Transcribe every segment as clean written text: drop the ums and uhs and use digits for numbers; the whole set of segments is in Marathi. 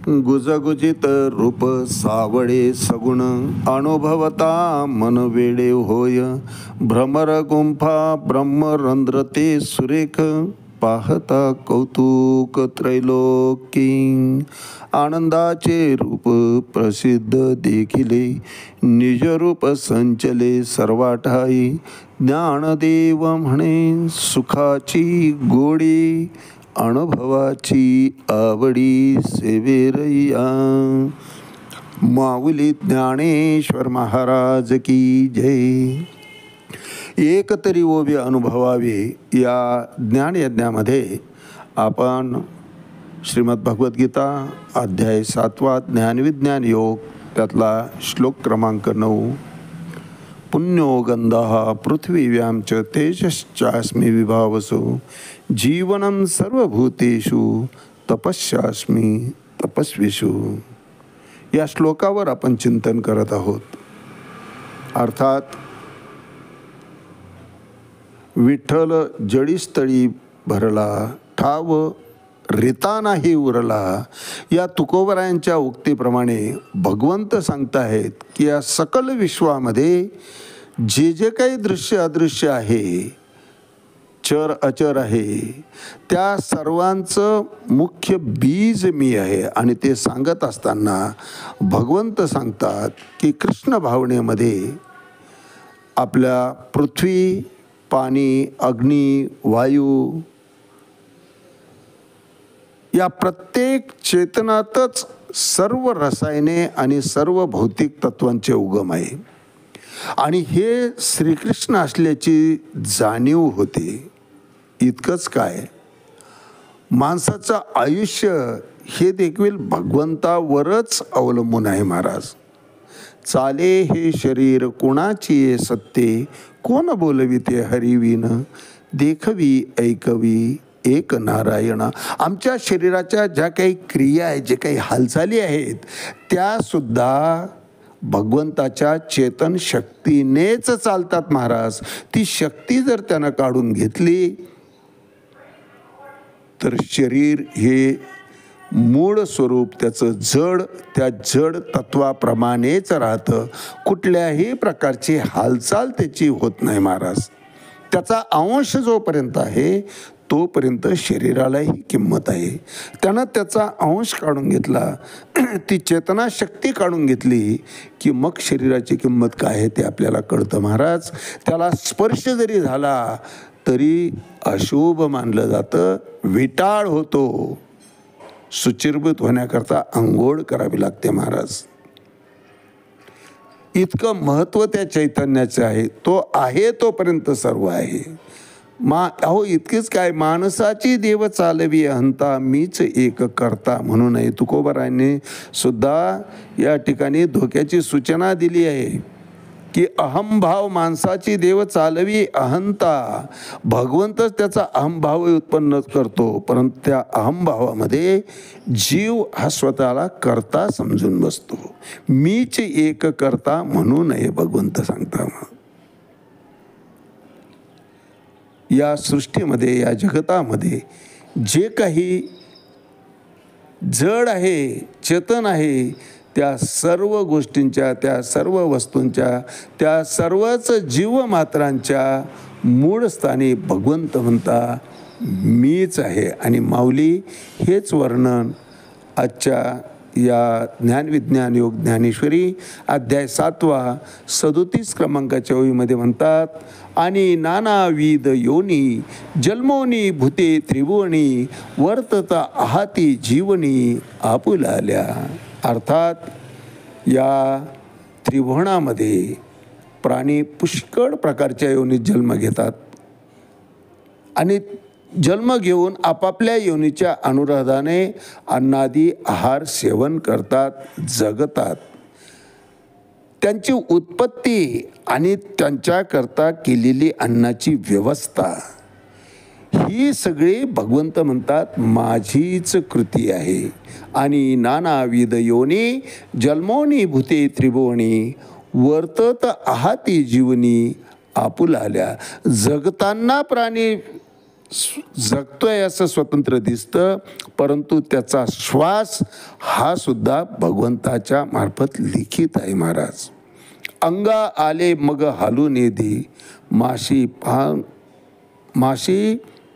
गुजगुजित रूप सावळे सगुण अनुभवता मन वेडे होय. भ्रमर गुंफा ब्रह्मरंध्र ते सुरेख पाहता कौतुक त्रैलोकी. आनंदाचे रूप प्रसिद्ध देखिले निजरूप संचले सर्वाठाई. ज्ञानदेव म्हणे सुखाची गोडी अनुभवाची आवडी सेवेरया. माऊली ज्ञानेश्वर महाराज की जय. एक तरी ओवे अनुभवावे या ज्ञानयज्ञामध्ये आपण श्रीमद भगवद्गीता अध्याय 7 ज्ञानविज्ञान योग त्यातला श्लोक क्रमांक 9. पुण्यो गंधः पृथ्वीव्यां च तेजश्चास्मि विभावसो जीवनं सर्वभूतेषु तपस्यास्मि तपस्विषु. या श्लोकावर आपण चिंतन करत आहोत. अर्थात विठ्ठल जडीस्थळी भरला ठाव रिता नाही उरला. या तुकोबरायांच्या उक्तीप्रमाणे भगवंत सांगताहेत की या सकल विश्वामध्ये जे जे काही दृश्य अदृश्य आहे, चर अचर आहे, त्या सर्वांचं मुख्य बीज मी आहे. आणि ते सांगत असताना भगवंत सांगतात की कृष्ण भावनेमध्ये आपल्या पृथ्वी, पाणी, अग्नी, वायू या प्रत्येक चेतनातच सर्व रसायने आणि सर्व भौतिक तत्वांचे उगम आहे. आणि हे श्रीकृष्ण असल्याची जाणीव होते. इतकंच काय, माणसाचं आयुष्य हे देखील भगवंतावरच अवलंबून आहे. महाराज, चाले हे शरीर कोणाची सत्ते, कोण बोलविते हरिविन, देखवी ऐकवी एक नारायण. आमच्या शरीराच्या ज्या काही क्रिया आहेत, जे काही हालचाली आहेत, त्यासुद्धा भगवंताच्या चेतन शक्तीनेच चालतात. महाराज, ती शक्ती जर त्यानं काढून घेतली तर शरीर हे मूळ स्वरूप त्याचं जड, त्या जड तत्वाप्रमाणेच राहतं. कुठल्याही प्रकारची हालचाल त्याची होत नाही. महाराज, त्याचा अंश जोपर्यंत आहे तोपर्यंत शरीरालाही किंमत आहे. त्यानं त्याचा अंश काढून घेतला, ती चेतना शक्ती काढून घेतली की मग शरीराची किंमत काय आहे ते आपल्याला कळतं. महाराज, त्याला स्पर्श जरी झाला तरी अशुभ मानलं जातं, विटाळ होतो. सुचिरभूत होण्याकरता अंघोळ करावी लागते. महाराज, इतकं महत्त्व त्या चैतन्याचं आहे. तो आहे तोपर्यंत सर्व आहे. अहो, इतकेच काय, माणसाची देव चालवी अहंता मीच एक करता. म्हणून तुकोबारायांनी सुद्धा या ठिकाणी धोक्याची सूचना दिली आहे की अहंभाव माणसाची देव चालवी अहंता. भगवंतच त्याचा अहंभाव उत्पन्न करतो, परंतु त्या अहंभावामध्ये जीव हा स्वतःला करता समजून बसतो. मीच एक करता म्हणून भगवंत सांगता. या सृष्टीमध्ये, या जगतामध्ये जे काही जड आहे, चेतन आहे, त्या सर्व गोष्टींच्या, त्या सर्व वस्तूंच्या, त्या सर्वच जीवमात्रांच्या मूळ स्थानी भगवंत म्हणता मीच आहे. आणि माऊली हेच वर्णन आजच्या या ज्ञानविज्ञान योग ज्ञानेश्वरी अध्याय 7 37 क्रमांकाच्या ओळीमध्ये म्हणतात. आणि नानाविध योनी जन्मोनी भूते त्रिभुवनी वर्तता आहाती जीवनी आपुलाल्या. अर्थात या त्रिभुवनामध्ये प्राणी पुष्कळ प्रकारच्या योनीत जन्म घेतात आणि जन्म घेऊन आपापल्या योनीच्या अनुराधाने अन्नादी आहार सेवन करतात, जगतात. त्यांची उत्पत्ती आणि त्यांच्याकरता केलेली अन्नाची व्यवस्था ही सगळी भगवंत म्हणतात माझीच कृती आहे. आणि नानाविध योनी जन्मोनी भूते त्रिभुवनी वर्तत आहाती जीवनी आपुलाल्या. जगताना प्राणी जगतोय असं स्वतंत्र दिसतं, परंतु त्याचा श्वास हा सुद्धा भगवंताच्या मार्फत लिखित आहे महाराज. अंगा आले मग हालून दे, माशी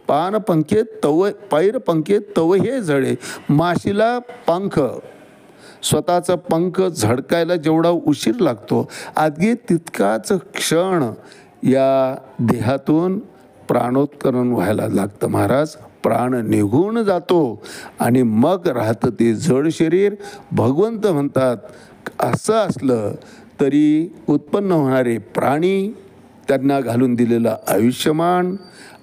पान पंखे तव पैर पंखे तव हे झळे. माशीला पंख, स्वतःचं पंख झडकायला जेवढा उशीर लागतो, अगदी तितकाच क्षण या देहातून प्राणोत्करण व्हायला लागतं महाराज. प्राण निघून जातो आणि मग राहतं ते जड शरीर. भगवंत म्हणतात असं असलं तरी उत्पन्न होणारे प्राणी, त्यांना घालून दिलेलं आयुष्यमान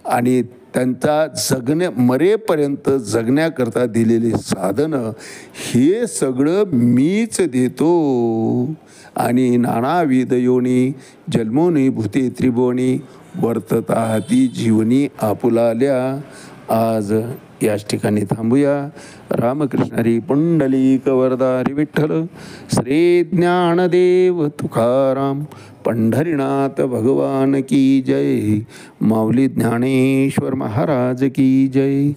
आणि त्यांचा मरेपर्यंत जगण्याकरता दिलेली साधनं, हे सगळं मीच देतो. आणि नानाविध योनी जन्मोनी भूते त्रिभुवनी वर्तता ती जीवनी आपुलाल्या. आज याच ठिकाणी थांबूया. रामकृष्ण हरी पुंडलिक वरदा हरी विठ्ठल. श्री ज्ञानदेव तुकाराम पंढरीनाथ भगवान की जय. माऊली ज्ञानेश्वर महाराज की जय.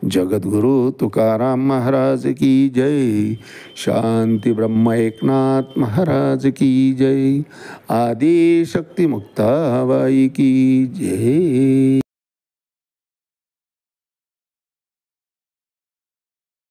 जगद्गुरु तुकाराम महाराज की जय. शांती ब्रह्म एकनाथ महाराज की जय. आदिशक्ती मुक्ताबाई की जय.